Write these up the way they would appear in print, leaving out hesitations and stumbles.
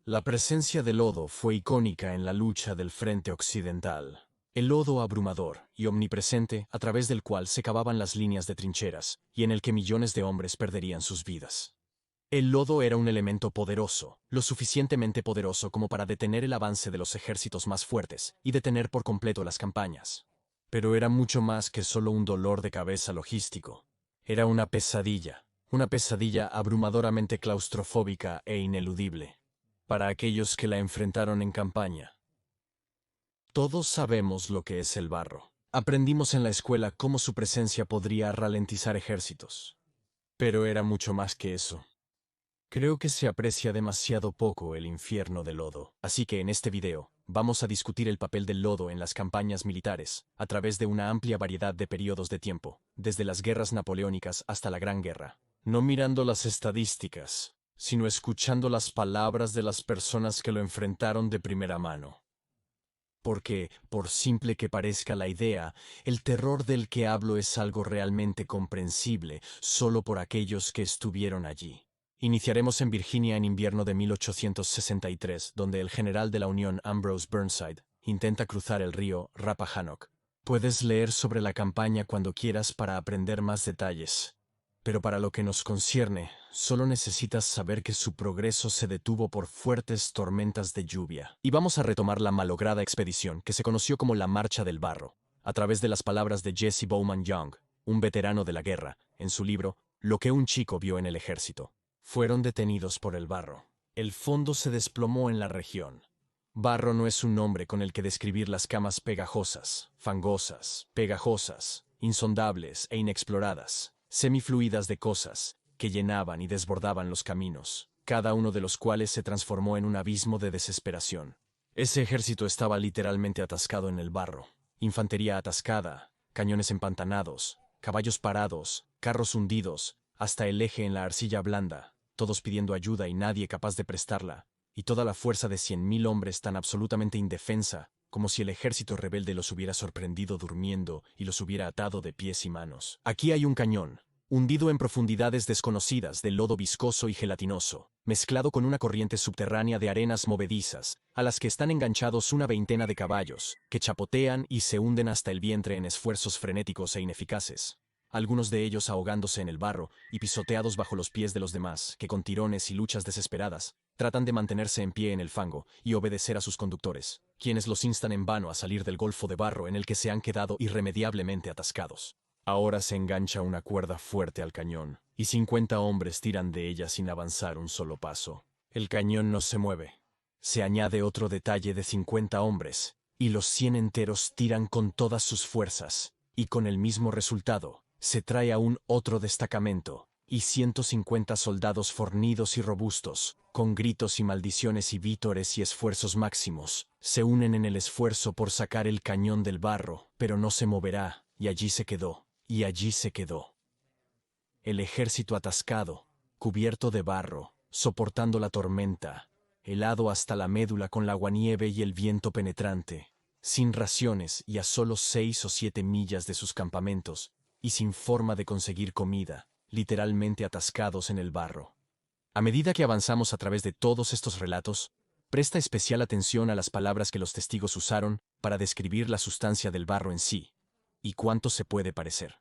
La presencia del lodo fue icónica en la lucha del frente occidental. El lodo abrumador y omnipresente a través del cual se cavaban las líneas de trincheras y en el que millones de hombres perderían sus vidas. El lodo era un elemento poderoso, lo suficientemente poderoso como para detener el avance de los ejércitos más fuertes y detener por completo las campañas. Pero era mucho más que solo un dolor de cabeza logístico. Era una pesadilla abrumadoramente claustrofóbica e ineludible, para aquellos que la enfrentaron en campaña. Todos sabemos lo que es el barro. Aprendimos en la escuela cómo su presencia podría ralentizar ejércitos. Pero era mucho más que eso. Creo que se aprecia demasiado poco el infierno del lodo, así que en este video vamos a discutir el papel del lodo en las campañas militares, a través de una amplia variedad de periodos de tiempo, desde las guerras napoleónicas hasta la Gran Guerra. No mirando las estadísticas, sino escuchando las palabras de las personas que lo enfrentaron de primera mano. Porque, por simple que parezca la idea, el terror del que hablo es algo realmente comprensible solo por aquellos que estuvieron allí. Iniciaremos en Virginia en invierno de 1863, donde el general de la Unión Ambrose Burnside intenta cruzar el río Rappahannock. Puedes leer sobre la campaña cuando quieras para aprender más detalles. Pero para lo que nos concierne, solo necesitas saber que su progreso se detuvo por fuertes tormentas de lluvia. Y vamos a retomar la malograda expedición que se conoció como la Marcha del Barro, a través de las palabras de Jesse Bowman Young, un veterano de la guerra, en su libro Lo que un chico vio en el ejército. Fueron detenidos por el barro. El fondo se desplomó en la región. Barro no es un nombre con el que describir las camas pegajosas, fangosas, pegajosas, insondables e inexploradas, semifluidas de cosas que llenaban y desbordaban los caminos, cada uno de los cuales se transformó en un abismo de desesperación. Ese ejército estaba literalmente atascado en el barro. Infantería atascada, cañones empantanados, caballos parados, carros hundidos, hasta el eje en la arcilla blanda, todos pidiendo ayuda y nadie capaz de prestarla, y toda la fuerza de 100.000 hombres tan absolutamente indefensa, como si el ejército rebelde los hubiera sorprendido durmiendo y los hubiera atado de pies y manos. Aquí hay un cañón, hundido en profundidades desconocidas de lodo viscoso y gelatinoso, mezclado con una corriente subterránea de arenas movedizas, a las que están enganchados una veintena de caballos, que chapotean y se hunden hasta el vientre en esfuerzos frenéticos e ineficaces. Algunos de ellos ahogándose en el barro y pisoteados bajo los pies de los demás, que con tirones y luchas desesperadas, tratan de mantenerse en pie en el fango y obedecer a sus conductores, quienes los instan en vano a salir del golfo de barro en el que se han quedado irremediablemente atascados. Ahora se engancha una cuerda fuerte al cañón, y 50 hombres tiran de ella sin avanzar un solo paso. El cañón no se mueve. Se añade otro detalle de 50 hombres, y los 100 enteros tiran con todas sus fuerzas, y con el mismo resultado. Se trae aún otro destacamento, y 150 soldados fornidos y robustos, con gritos y maldiciones y vítores y esfuerzos máximos, se unen en el esfuerzo por sacar el cañón del barro, pero no se moverá, y allí se quedó, y allí se quedó. El ejército atascado, cubierto de barro, soportando la tormenta, helado hasta la médula con la aguanieve y el viento penetrante, sin raciones y a solo 6 o 7 millas de sus campamentos, y sin forma de conseguir comida, literalmente atascados en el barro. A medida que avanzamos a través de todos estos relatos, presta especial atención a las palabras que los testigos usaron para describir la sustancia del barro en sí, y cuánto se puede parecer.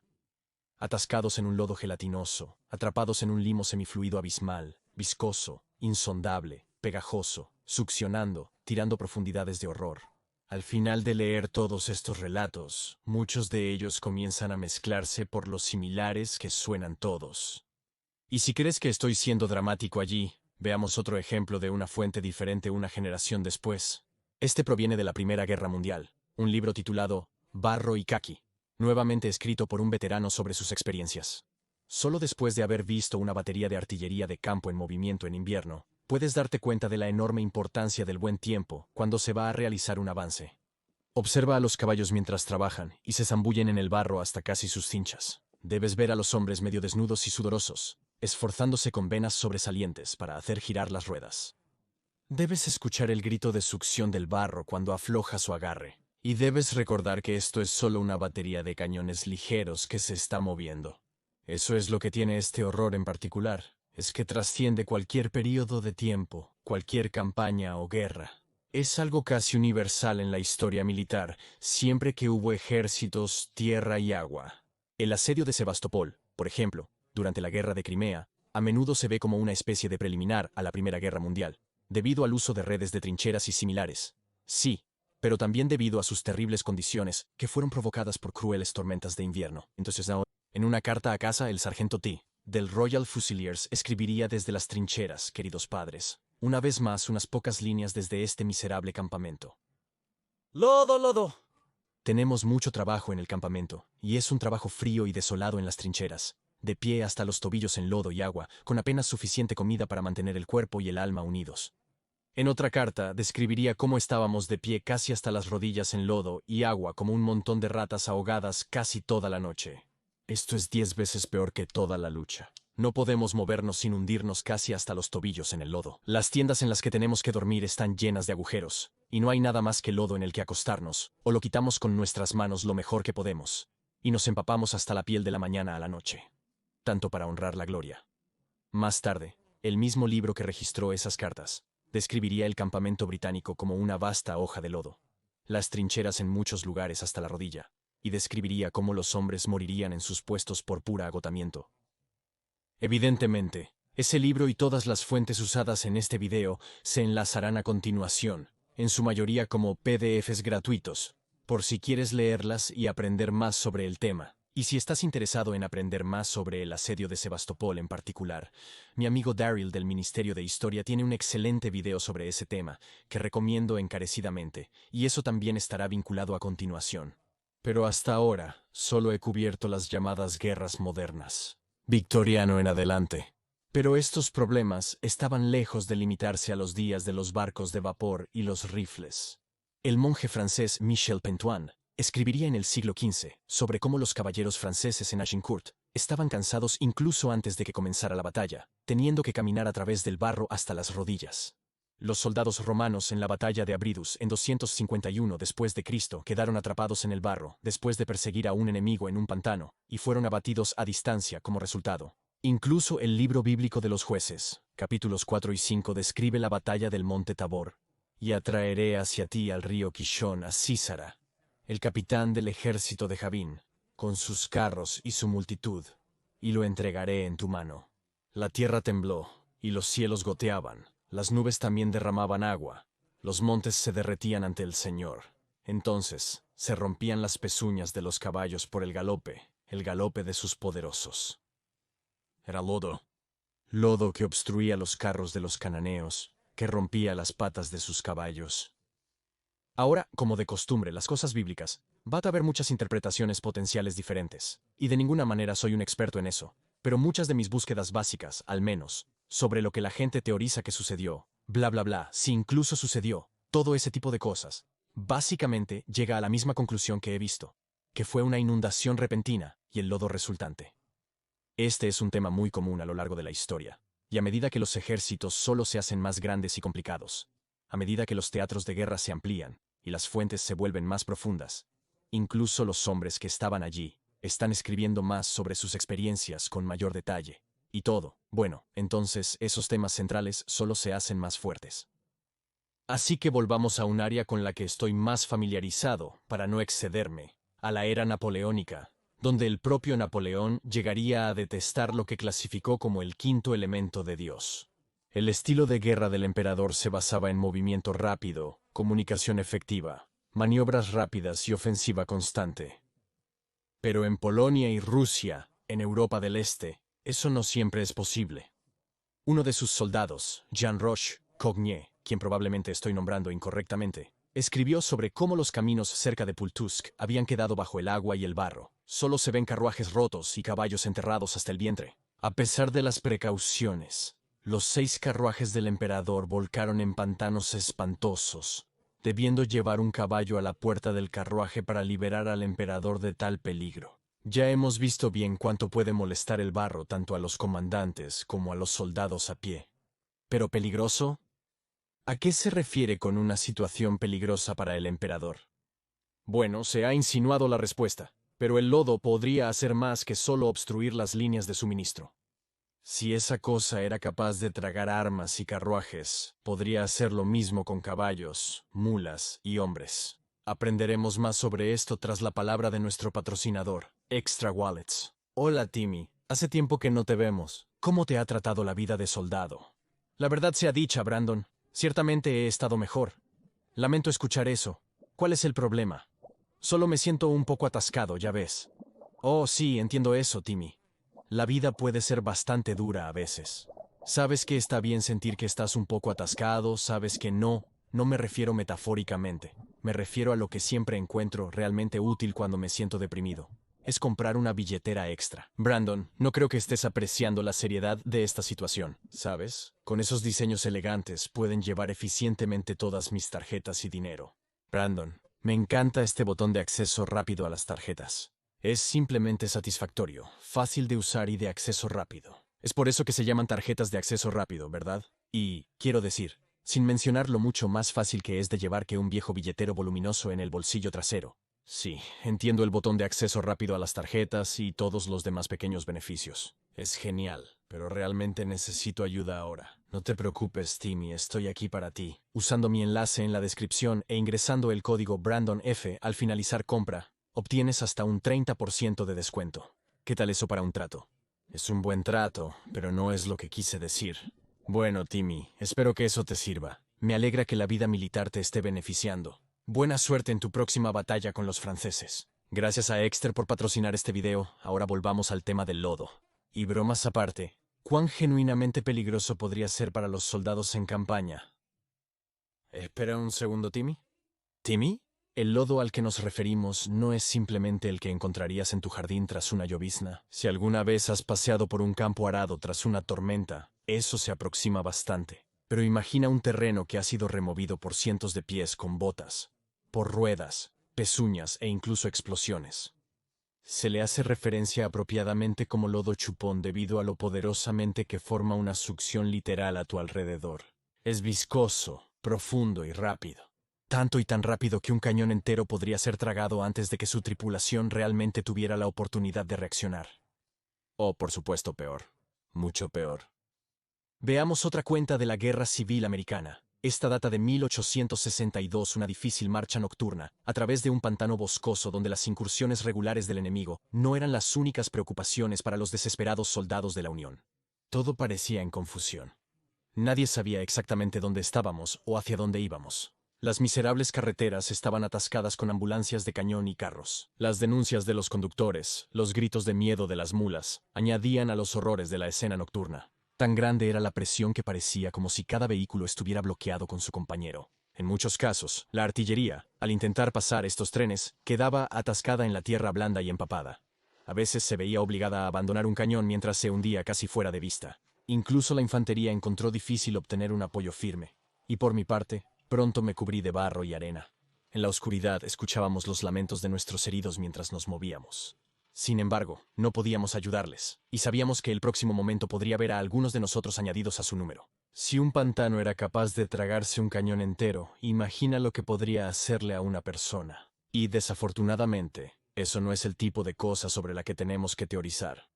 Atascados en un lodo gelatinoso, atrapados en un limo semifluido abismal, viscoso, insondable, pegajoso, succionando, tirando profundidades de horror. Al final de leer todos estos relatos, muchos de ellos comienzan a mezclarse por lo similares que suenan todos. Y si crees que estoy siendo dramático allí, veamos otro ejemplo de una fuente diferente una generación después. Este proviene de la Primera Guerra Mundial, un libro titulado Barro y Khaki, nuevamente escrito por un veterano sobre sus experiencias. Solo después de haber visto una batería de artillería de campo en movimiento en invierno, puedes darte cuenta de la enorme importancia del buen tiempo cuando se va a realizar un avance. Observa a los caballos mientras trabajan y se zambullen en el barro hasta casi sus cinchas. Debes ver a los hombres medio desnudos y sudorosos, esforzándose con venas sobresalientes para hacer girar las ruedas. Debes escuchar el grito de succión del barro cuando afloja su agarre, y debes recordar que esto es solo una batería de cañones ligeros que se está moviendo. Eso es lo que tiene este horror en particular, es que trasciende cualquier período de tiempo, cualquier campaña o guerra. Es algo casi universal en la historia militar, siempre que hubo ejércitos, tierra y agua. El asedio de Sebastopol, por ejemplo, durante la Guerra de Crimea, a menudo se ve como una especie de preliminar a la Primera Guerra Mundial, debido al uso de redes de trincheras y similares. Sí, pero también debido a sus terribles condiciones, que fueron provocadas por crueles tormentas de invierno. Entonces, en una carta a casa, el sargento T. del Royal Fusiliers escribiría desde las trincheras, queridos padres. Una vez más, unas pocas líneas desde este miserable campamento. ¡Lodo, lodo! Tenemos mucho trabajo en el campamento, y es un trabajo frío y desolado en las trincheras, de pie hasta los tobillos en lodo y agua, con apenas suficiente comida para mantener el cuerpo y el alma unidos. En otra carta, describiría cómo estábamos de pie casi hasta las rodillas en lodo y agua como un montón de ratas ahogadas casi toda la noche. Esto es 10 veces peor que toda la lucha. No podemos movernos sin hundirnos casi hasta los tobillos en el lodo. Las tiendas en las que tenemos que dormir están llenas de agujeros, y no hay nada más que lodo en el que acostarnos, o lo quitamos con nuestras manos lo mejor que podemos, y nos empapamos hasta la piel de la mañana a la noche. Tanto para honrar la gloria. Más tarde, el mismo libro que registró esas cartas describiría el campamento británico como una vasta hoja de lodo, las trincheras en muchos lugares hasta la rodilla, y describiría cómo los hombres morirían en sus puestos por puro agotamiento. Evidentemente, ese libro y todas las fuentes usadas en este video se enlazarán a continuación, en su mayoría como PDFs gratuitos, por si quieres leerlas y aprender más sobre el tema. Y si estás interesado en aprender más sobre el asedio de Sebastopol en particular, mi amigo Daryl del Ministerio de Historia tiene un excelente video sobre ese tema, que recomiendo encarecidamente, y eso también estará vinculado a continuación. Pero hasta ahora, solo he cubierto las llamadas guerras modernas, victoriano en adelante. Pero estos problemas estaban lejos de limitarse a los días de los barcos de vapor y los rifles. El monje francés Michel Pentuan escribiría en el siglo XV sobre cómo los caballeros franceses en Agincourt estaban cansados incluso antes de que comenzara la batalla, teniendo que caminar a través del barro hasta las rodillas. Los soldados romanos en la batalla de Abridus en 251 después de Cristo quedaron atrapados en el barro después de perseguir a un enemigo en un pantano y fueron abatidos a distancia como resultado. Incluso el libro bíblico de los jueces, capítulos 4 y 5, describe la batalla del monte Tabor. Y atraeré hacia ti al río Kishón a Sísara, el capitán del ejército de Jabín, con sus carros y su multitud, y lo entregaré en tu mano. La tierra tembló, y los cielos goteaban, las nubes también derramaban agua, los montes se derretían ante el Señor. Entonces se rompían las pezuñas de los caballos por el galope de sus poderosos. Era lodo, lodo que obstruía los carros de los cananeos, que rompía las patas de sus caballos. Ahora, como de costumbre, las cosas bíblicas, va a haber muchas interpretaciones potenciales diferentes, y de ninguna manera soy un experto en eso, pero muchas de mis búsquedas básicas, al menos, sobre lo que la gente teoriza que sucedió, bla bla bla, si incluso sucedió, todo ese tipo de cosas, básicamente llega a la misma conclusión que he visto, que fue una inundación repentina y el lodo resultante. Este es un tema muy común a lo largo de la historia, y a medida que los ejércitos solo se hacen más grandes y complicados, a medida que los teatros de guerra se amplían y las fuentes se vuelven más profundas, incluso los hombres que estaban allí están escribiendo más sobre sus experiencias con mayor detalle. Y todo, bueno, entonces esos temas centrales solo se hacen más fuertes. Así que volvamos a un área con la que estoy más familiarizado, para no excederme, a la era napoleónica, donde el propio Napoleón llegaría a detestar lo que clasificó como el quinto elemento de Dios. El estilo de guerra del emperador se basaba en movimiento rápido, comunicación efectiva, maniobras rápidas y ofensiva constante. Pero en Polonia y Rusia, en Europa del Este, eso no siempre es posible. Uno de sus soldados, Jean Roche Cogniet, quien probablemente estoy nombrando incorrectamente, escribió sobre cómo los caminos cerca de Pultusk habían quedado bajo el agua y el barro. Solo se ven carruajes rotos y caballos enterrados hasta el vientre. A pesar de las precauciones, los 6 carruajes del emperador volcaron en pantanos espantosos, debiendo llevar un caballo a la puerta del carruaje para liberar al emperador de tal peligro. Ya hemos visto bien cuánto puede molestar el barro tanto a los comandantes como a los soldados a pie. ¿Pero peligroso? ¿A qué se refiere con una situación peligrosa para el emperador? Bueno, se ha insinuado la respuesta, pero el lodo podría hacer más que solo obstruir las líneas de suministro. Si esa cosa era capaz de tragar armas y carruajes, podría hacer lo mismo con caballos, mulas y hombres. Aprenderemos más sobre esto tras la palabra de nuestro patrocinador, Extra Wallets. Hola, Timmy. Hace tiempo que no te vemos. ¿Cómo te ha tratado la vida de soldado? La verdad sea dicha, Brandon. Ciertamente he estado mejor. Lamento escuchar eso. ¿Cuál es el problema? Solo me siento un poco atascado, ya ves. Oh, sí, entiendo eso, Timmy. La vida puede ser bastante dura a veces. Sabes que está bien sentir que estás un poco atascado, sabes que no me refiero metafóricamente. Me refiero a lo que siempre encuentro realmente útil cuando me siento deprimido. Es comprar una billetera extra. Brandon, no creo que estés apreciando la seriedad de esta situación, ¿sabes? Con esos diseños elegantes pueden llevar eficientemente todas mis tarjetas y dinero. Brandon, me encanta este botón de acceso rápido a las tarjetas. Es simplemente satisfactorio, fácil de usar y de acceso rápido. Es por eso que se llaman tarjetas de acceso rápido, ¿verdad? Y, quiero decir, sin mencionar lo mucho más fácil que es de llevar que un viejo billetero voluminoso en el bolsillo trasero. Sí, entiendo el botón de acceso rápido a las tarjetas y todos los demás pequeños beneficios. Es genial, pero realmente necesito ayuda ahora. No te preocupes, Timmy, estoy aquí para ti. Usando mi enlace en la descripción e ingresando el código BrandonF al finalizar compra, obtienes hasta un 30% de descuento. ¿Qué tal eso para un trato? Es un buen trato, pero no es lo que quise decir. Bueno, Timmy, espero que eso te sirva. Me alegra que la vida militar te esté beneficiando. Buena suerte en tu próxima batalla con los franceses. Gracias a Exter por patrocinar este video. Ahora volvamos al tema del lodo. Y bromas aparte, ¿cuán genuinamente peligroso podría ser para los soldados en campaña? Espera un segundo, Timmy. ¿Timmy? El lodo al que nos referimos no es simplemente el que encontrarías en tu jardín tras una llovizna. Si alguna vez has paseado por un campo arado tras una tormenta, eso se aproxima bastante. Pero imagina un terreno que ha sido removido por cientos de pies con botas, por ruedas, pezuñas e incluso explosiones. Se le hace referencia apropiadamente como lodo chupón debido a lo poderosamente que forma una succión literal a tu alrededor. Es viscoso, profundo y rápido. Tanto y tan rápido que un cañón entero podría ser tragado antes de que su tripulación realmente tuviera la oportunidad de reaccionar. O, por supuesto, peor. Mucho peor. Veamos otra cuenta de la Guerra Civil Americana. Esta data de 1862, una difícil marcha nocturna, a través de un pantano boscoso donde las incursiones regulares del enemigo no eran las únicas preocupaciones para los desesperados soldados de la Unión. Todo parecía en confusión. Nadie sabía exactamente dónde estábamos o hacia dónde íbamos. Las miserables carreteras estaban atascadas con ambulancias de cañón y carros. Las denuncias de los conductores, los gritos de miedo de las mulas, añadían a los horrores de la escena nocturna. Tan grande era la presión que parecía como si cada vehículo estuviera bloqueado con su compañero. En muchos casos, la artillería, al intentar pasar estos trenes, quedaba atascada en la tierra blanda y empapada. A veces se veía obligada a abandonar un cañón mientras se hundía casi fuera de vista. Incluso la infantería encontró difícil obtener un apoyo firme. Y por mi parte, pronto me cubrí de barro y arena. En la oscuridad escuchábamos los lamentos de nuestros heridos mientras nos movíamos. Sin embargo, no podíamos ayudarles, y sabíamos que el próximo momento podría ver a algunos de nosotros añadidos a su número. Si un pantano era capaz de tragarse un cañón entero, imagina lo que podría hacerle a una persona. Y desafortunadamente, eso no es el tipo de cosa sobre la que tenemos que teorizar.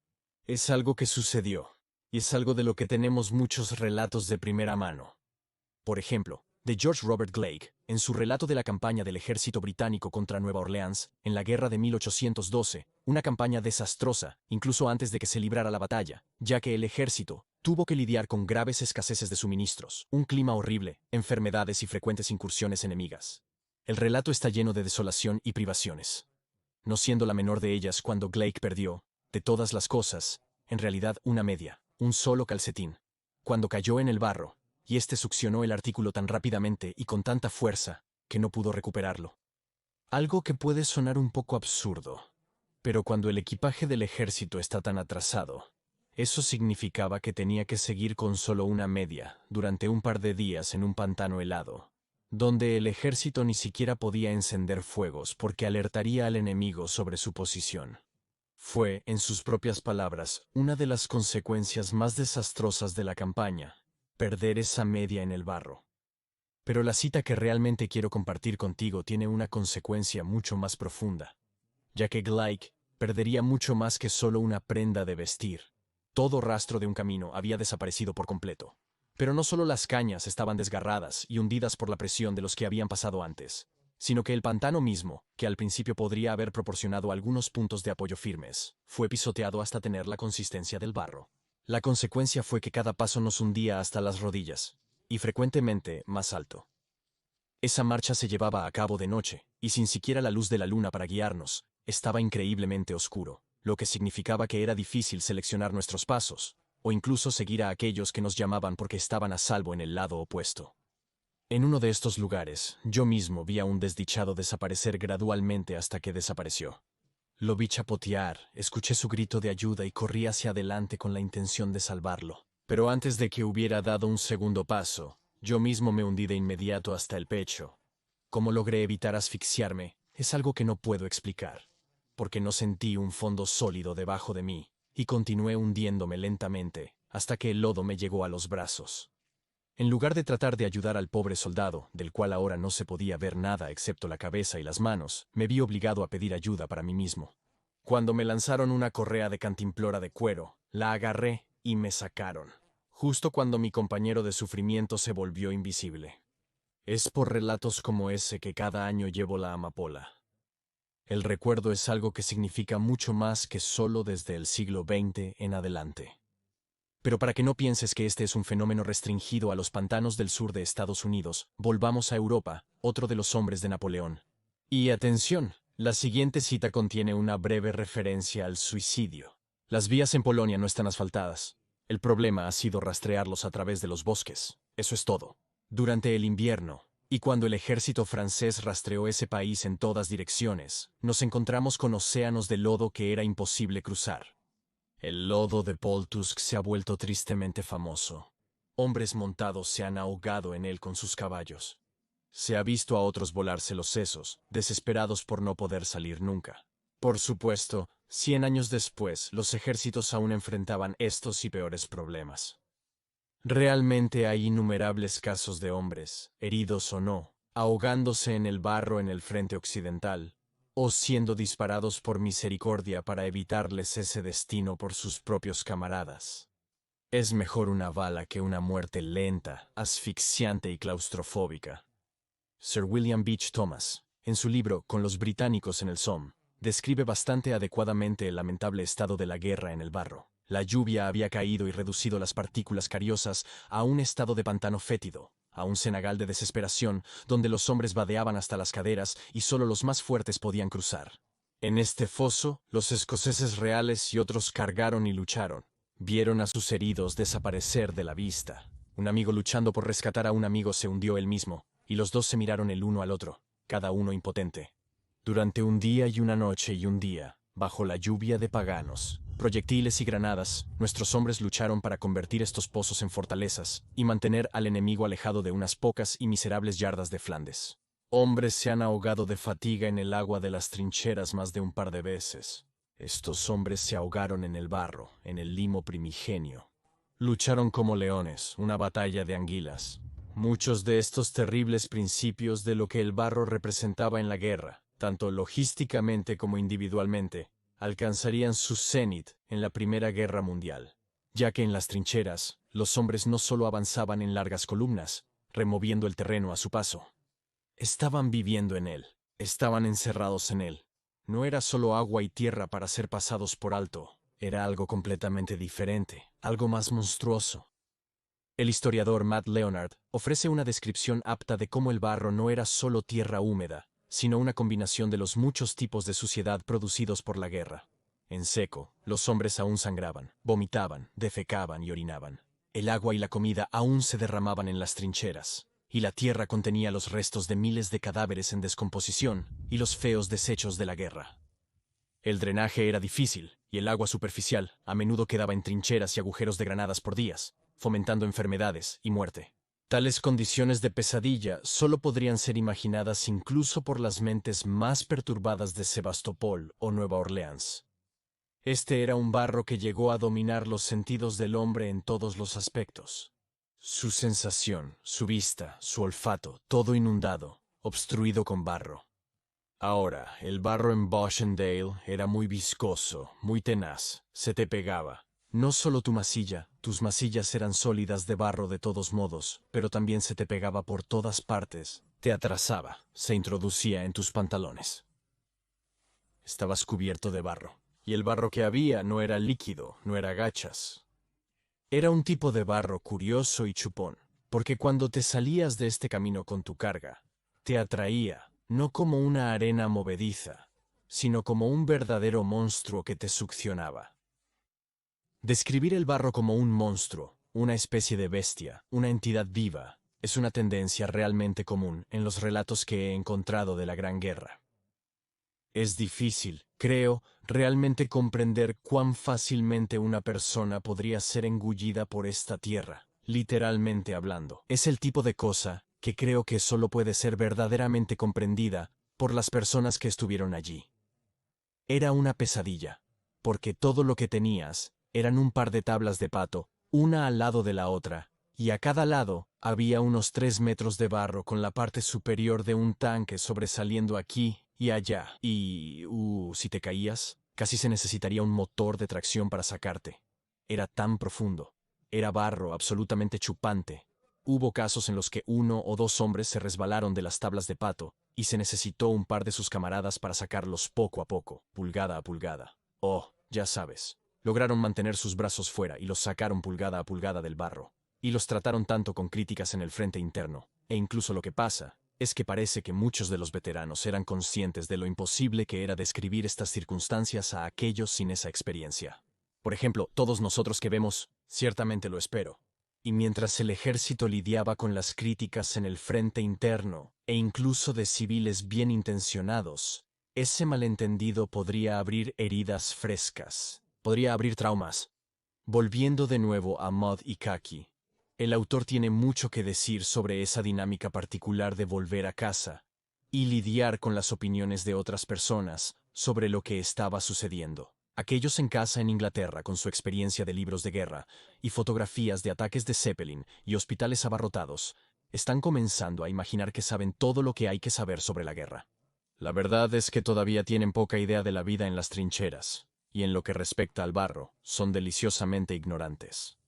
Es algo que sucedió, y es algo de lo que tenemos muchos relatos de primera mano. Por ejemplo, de George Robert Blake, en su relato de la campaña del ejército británico contra Nueva Orleans, en la guerra de 1812, una campaña desastrosa, incluso antes de que se librara la batalla, ya que el ejército tuvo que lidiar con graves escaseces de suministros, un clima horrible, enfermedades y frecuentes incursiones enemigas. El relato está lleno de desolación y privaciones. No siendo la menor de ellas cuando Blake perdió, de todas las cosas, en realidad una media, un solo calcetín. Cuando cayó en el barro, y este succionó el artículo tan rápidamente y con tanta fuerza que no pudo recuperarlo. Algo que puede sonar un poco absurdo, pero cuando el equipaje del ejército está tan atrasado, eso significaba que tenía que seguir con solo una media durante un par de días en un pantano helado, donde el ejército ni siquiera podía encender fuegos porque alertaría al enemigo sobre su posición. Fue, en sus propias palabras, una de las consecuencias más desastrosas de la campaña, perder esa media en el barro. Pero la cita que realmente quiero compartir contigo tiene una consecuencia mucho más profunda, ya que Blake perdería mucho más que solo una prenda de vestir. Todo rastro de un camino había desaparecido por completo. Pero no solo las cañas estaban desgarradas y hundidas por la presión de los que habían pasado antes, sino que el pantano mismo, que al principio podría haber proporcionado algunos puntos de apoyo firmes, fue pisoteado hasta tener la consistencia del barro. La consecuencia fue que cada paso nos hundía hasta las rodillas, y frecuentemente más alto. Esa marcha se llevaba a cabo de noche, y sin siquiera la luz de la luna para guiarnos, estaba increíblemente oscuro, lo que significaba que era difícil seleccionar nuestros pasos, o incluso seguir a aquellos que nos llamaban porque estaban a salvo en el lado opuesto. En uno de estos lugares, yo mismo vi a un desdichado desaparecer gradualmente hasta que desapareció. Lo vi chapotear, escuché su grito de ayuda y corrí hacia adelante con la intención de salvarlo. Pero antes de que hubiera dado un segundo paso, yo mismo me hundí de inmediato hasta el pecho. Cómo logré evitar asfixiarme es algo que no puedo explicar, porque no sentí un fondo sólido debajo de mí, y continué hundiéndome lentamente hasta que el lodo me llegó a los brazos. En lugar de tratar de ayudar al pobre soldado, del cual ahora no se podía ver nada excepto la cabeza y las manos, me vi obligado a pedir ayuda para mí mismo. Cuando me lanzaron una correa de cantimplora de cuero, la agarré y me sacaron, justo cuando mi compañero de sufrimiento se volvió invisible. Es por relatos como ese que cada año llevo la amapola. El recuerdo es algo que significa mucho más que solo desde el siglo XX en adelante. Pero para que no pienses que este es un fenómeno restringido a los pantanos del sur de Estados Unidos, volvamos a Europa, otro de los hombres de Napoleón. Y atención, la siguiente cita contiene una breve referencia al suicidio. Las vías en Polonia no están asfaltadas. El problema ha sido rastrearlos a través de los bosques. Eso es todo. Durante el invierno, y cuando el ejército francés rastreó ese país en todas direcciones, nos encontramos con océanos de lodo que era imposible cruzar. El lodo de Poltusk se ha vuelto tristemente famoso. Hombres montados se han ahogado en él con sus caballos. Se ha visto a otros volarse los sesos, desesperados por no poder salir nunca. Por supuesto, 100 años después, los ejércitos aún enfrentaban estos y peores problemas. Realmente hay innumerables casos de hombres, heridos o no, ahogándose en el barro en el frente occidental, o siendo disparados por misericordia para evitarles ese destino por sus propios camaradas. Es mejor una bala que una muerte lenta, asfixiante y claustrofóbica. Sir William Beach Thomas, en su libro Con los británicos en el Somme, describe bastante adecuadamente el lamentable estado de la guerra en el barro. La lluvia había caído y reducido las partículas cariosas a un estado de pantano fétido, a un cenagal de desesperación donde los hombres vadeaban hasta las caderas y solo los más fuertes podían cruzar. En este foso, los escoceses reales y otros cargaron y lucharon. Vieron a sus heridos desaparecer de la vista. Un amigo luchando por rescatar a un amigo se hundió él mismo, y los dos se miraron el uno al otro, cada uno impotente. Durante un día y una noche y un día, bajo la lluvia de paganos, proyectiles y granadas, nuestros hombres lucharon para convertir estos pozos en fortalezas y mantener al enemigo alejado de unas pocas y miserables yardas de Flandes. Hombres se han ahogado de fatiga en el agua de las trincheras más de un par de veces. Estos hombres se ahogaron en el barro, en el limo primigenio. Lucharon como leones, una batalla de anguilas. Muchos de estos terribles principios de lo que el barro representaba en la guerra, tanto logísticamente como individualmente, alcanzarían su cenit en la Primera Guerra Mundial, ya que en las trincheras, los hombres no solo avanzaban en largas columnas, removiendo el terreno a su paso. Estaban viviendo en él, estaban encerrados en él. No era solo agua y tierra para ser pasados por alto, era algo completamente diferente, algo más monstruoso. El historiador Matt Leonard ofrece una descripción apta de cómo el barro no era solo tierra húmeda, sino una combinación de los muchos tipos de suciedad producidos por la guerra. En seco, los hombres aún sangraban, vomitaban, defecaban y orinaban. El agua y la comida aún se derramaban en las trincheras, y la tierra contenía los restos de miles de cadáveres en descomposición y los feos desechos de la guerra. El drenaje era difícil, y el agua superficial a menudo quedaba en trincheras y agujeros de granadas por días, fomentando enfermedades y muerte. Tales condiciones de pesadilla solo podrían ser imaginadas incluso por las mentes más perturbadas de Sebastopol o Nueva Orleans. Este era un barro que llegó a dominar los sentidos del hombre en todos los aspectos. Su sensación, su vista, su olfato, todo inundado, obstruido con barro. Ahora, el barro en Boschendale era muy viscoso, muy tenaz, se te pegaba. No solo tu masilla, tus masillas eran sólidas de barro de todos modos, pero también se te pegaba por todas partes, te atrasaba, se introducía en tus pantalones. Estabas cubierto de barro, y el barro que había no era líquido, no era gachas. Era un tipo de barro curioso y chupón, porque cuando te salías de este camino con tu carga, te atraía, no como una arena movediza, sino como un verdadero monstruo que te succionaba. Describir el barro como un monstruo, una especie de bestia, una entidad viva, es una tendencia realmente común en los relatos que he encontrado de la Gran Guerra. Es difícil, creo, realmente comprender cuán fácilmente una persona podría ser engullida por esta tierra, literalmente hablando. Es el tipo de cosa que creo que solo puede ser verdaderamente comprendida por las personas que estuvieron allí. Era una pesadilla, porque todo lo que tenías eran un par de tablas de pato, una al lado de la otra, y a cada lado había unos 3 metros de barro con la parte superior de un tanque sobresaliendo aquí y allá. Y, si te caías, casi se necesitaría un motor de tracción para sacarte. Era tan profundo. Era barro absolutamente chupante. Hubo casos en los que 1 o 2 hombres se resbalaron de las tablas de pato, y se necesitó un par de sus camaradas para sacarlos poco a poco, pulgada a pulgada. Oh, ya sabes. Lograron mantener sus brazos fuera y los sacaron pulgada a pulgada del barro. Y los trataron tanto con críticas en el frente interno. E incluso lo que pasa es que parece que muchos de los veteranos eran conscientes de lo imposible que era describir estas circunstancias a aquellos sin esa experiencia. Por ejemplo, todos nosotros que vemos, ciertamente lo espero. Y mientras el ejército lidiaba con las críticas en el frente interno, e incluso de civiles bien intencionados, ese malentendido podría abrir heridas frescas, podría abrir traumas. Volviendo de nuevo a Maud y Kaki, el autor tiene mucho que decir sobre esa dinámica particular de volver a casa y lidiar con las opiniones de otras personas sobre lo que estaba sucediendo. Aquellos en casa en Inglaterra con su experiencia de libros de guerra y fotografías de ataques de Zeppelin y hospitales abarrotados, están comenzando a imaginar que saben todo lo que hay que saber sobre la guerra. La verdad es que todavía tienen poca idea de la vida en las trincheras, y en lo que respecta al barro, son deliciosamente ignorantes.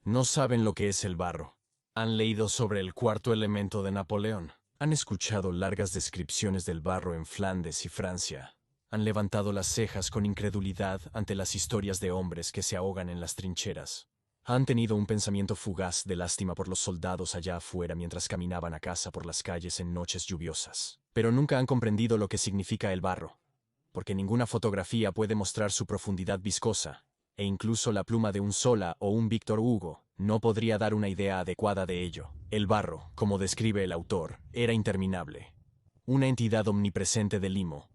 No saben lo que es el barro. Han leído sobre el cuarto elemento de Napoleón. Han escuchado largas descripciones del barro en Flandes y Francia. Han levantado las cejas con incredulidad ante las historias de hombres que se ahogan en las trincheras. Han tenido un pensamiento fugaz de lástima por los soldados allá afuera mientras caminaban a casa por las calles en noches lluviosas. Pero nunca han comprendido lo que significa el barro, porque ninguna fotografía puede mostrar su profundidad viscosa, e incluso la pluma de un Zola o un Víctor Hugo no podría dar una idea adecuada de ello. El barro, como describe el autor, era interminable. Una entidad omnipresente de limo,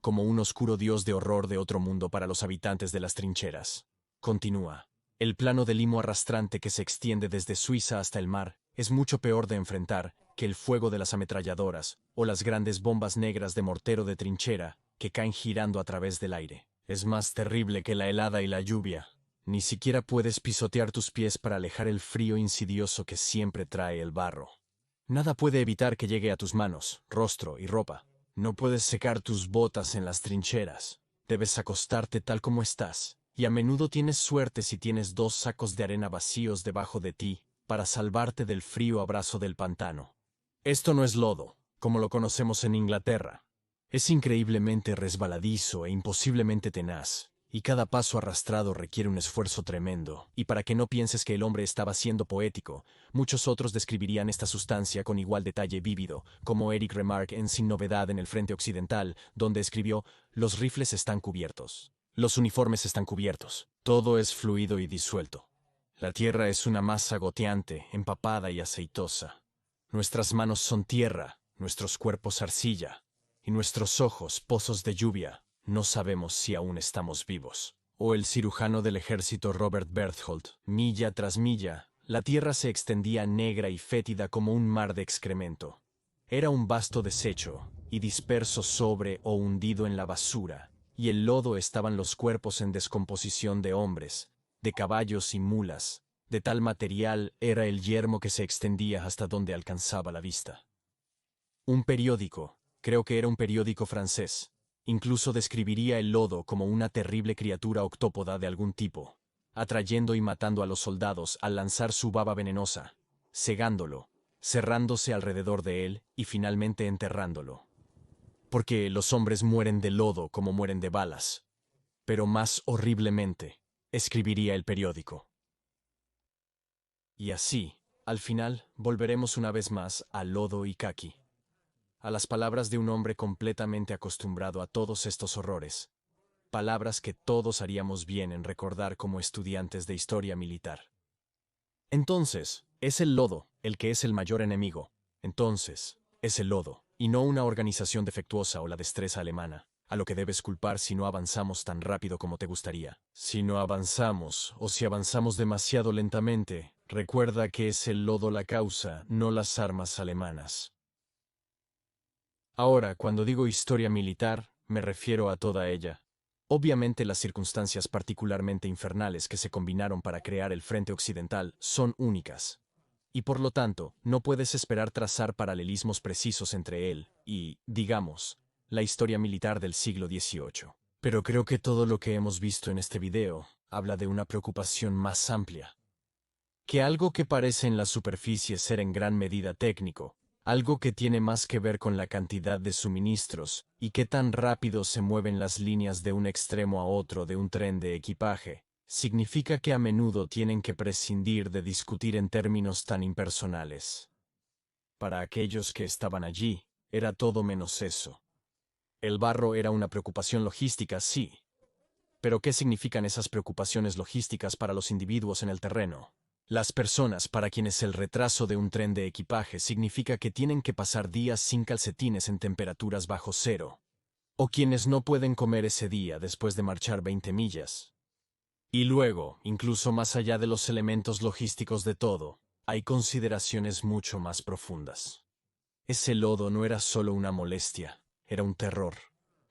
como un oscuro dios de horror de otro mundo para los habitantes de las trincheras. Continúa. El plano de limo arrastrante que se extiende desde Suiza hasta el mar es mucho peor de enfrentar que el fuego de las ametralladoras o las grandes bombas negras de mortero de trinchera que caen girando a través del aire. Es más terrible que la helada y la lluvia. Ni siquiera puedes pisotear tus pies para alejar el frío insidioso que siempre trae el barro. Nada puede evitar que llegue a tus manos, rostro y ropa. No puedes secar tus botas en las trincheras. Debes acostarte tal como estás, y a menudo tienes suerte si tienes 2 sacos de arena vacíos debajo de ti para salvarte del frío abrazo del pantano. Esto no es lodo, como lo conocemos en Inglaterra. Es increíblemente resbaladizo e imposiblemente tenaz, y cada paso arrastrado requiere un esfuerzo tremendo. Y para que no pienses que el hombre estaba siendo poético, muchos otros describirían esta sustancia con igual detalle vívido, como Eric Remarque en Sin Novedad en el Frente Occidental, donde escribió: «Los rifles están cubiertos. Los uniformes están cubiertos. Todo es fluido y disuelto. La tierra es una masa goteante, empapada y aceitosa. Nuestras manos son tierra, nuestros cuerpos arcilla, y nuestros ojos pozos de lluvia. No sabemos si aún estamos vivos». O el cirujano del ejército Robert Berthold: «Milla tras milla, la tierra se extendía negra y fétida como un mar de excremento. Era un vasto desecho, y disperso sobre o hundido en la basura, y el lodo estaban los cuerpos en descomposición de hombres, de caballos y mulas. De tal material era el yermo que se extendía hasta donde alcanzaba la vista». Un periódico, creo que era un periódico francés, incluso describiría el lodo como una terrible criatura octópoda de algún tipo. atrayendo y matando a los soldados al lanzar su baba venenosa, cegándolo, cerrándose alrededor de él y finalmente enterrándolo. Porque los hombres mueren de lodo como mueren de balas, pero más horriblemente, escribiría el periódico. Y así, al final, volveremos una vez más a lodo y caqui, a las palabras de un hombre completamente acostumbrado a todos estos horrores, palabras que todos haríamos bien en recordar como estudiantes de historia militar. Entonces, es el lodo el que es el mayor enemigo. Entonces, es el lodo, y no una organización defectuosa o la destreza alemana, a lo que debes culpar si no avanzamos tan rápido como te gustaría. Si no avanzamos, o si avanzamos demasiado lentamente, recuerda que es el lodo la causa, no las armas alemanas. Ahora, cuando digo historia militar, me refiero a toda ella. Obviamente las circunstancias particularmente infernales que se combinaron para crear el Frente Occidental son únicas. Y por lo tanto, no puedes esperar trazar paralelismos precisos entre él y, digamos, la historia militar del siglo XVIII. Pero creo que todo lo que hemos visto en este video habla de una preocupación más amplia. Que algo que parece en la superficie ser en gran medida técnico, algo que tiene más que ver con la cantidad de suministros y qué tan rápido se mueven las líneas de un extremo a otro de un tren de equipaje, significa que a menudo tienen que prescindir de discutir en términos tan impersonales. Para aquellos que estaban allí, era todo menos eso. El barro era una preocupación logística, sí. Pero ¿qué significan esas preocupaciones logísticas para los individuos en el terreno? Las personas para quienes el retraso de un tren de equipaje significa que tienen que pasar días sin calcetines en temperaturas bajo cero. O quienes no pueden comer ese día después de marchar 20 millas. Y luego, incluso más allá de los elementos logísticos de todo, hay consideraciones mucho más profundas. Ese lodo no era solo una molestia, era un terror,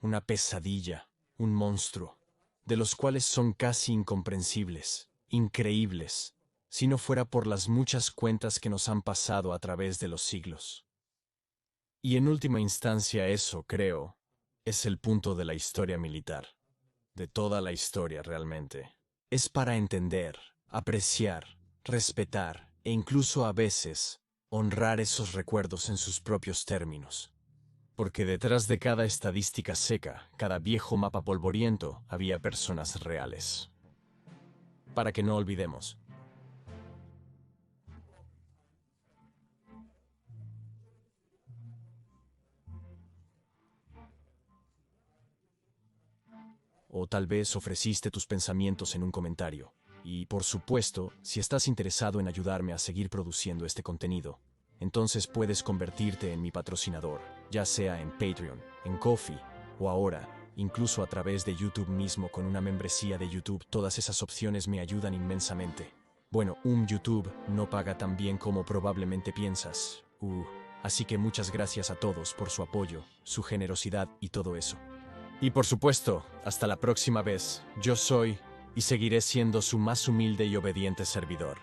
una pesadilla, un monstruo, de los cuales son casi incomprensibles, increíbles, si no fuera por las muchas cuentas que nos han pasado a través de los siglos. Y en última instancia eso, creo, es el punto de la historia militar, de toda la historia realmente. Es para entender, apreciar, respetar e incluso a veces honrar esos recuerdos en sus propios términos. Porque detrás de cada estadística seca, cada viejo mapa polvoriento, había personas reales. Para que no olvidemos. O tal vez ofreciste tus pensamientos en un comentario. Y, por supuesto, si estás interesado en ayudarme a seguir produciendo este contenido, entonces puedes convertirte en mi patrocinador, ya sea en Patreon, en Ko-fi, o ahora, incluso a través de YouTube mismo con una membresía de YouTube. Todas esas opciones me ayudan inmensamente. Bueno, YouTube no paga tan bien como probablemente piensas. Así que muchas gracias a todos por su apoyo, su generosidad y todo eso. Y por supuesto, hasta la próxima vez, yo soy y seguiré siendo su más humilde y obediente servidor.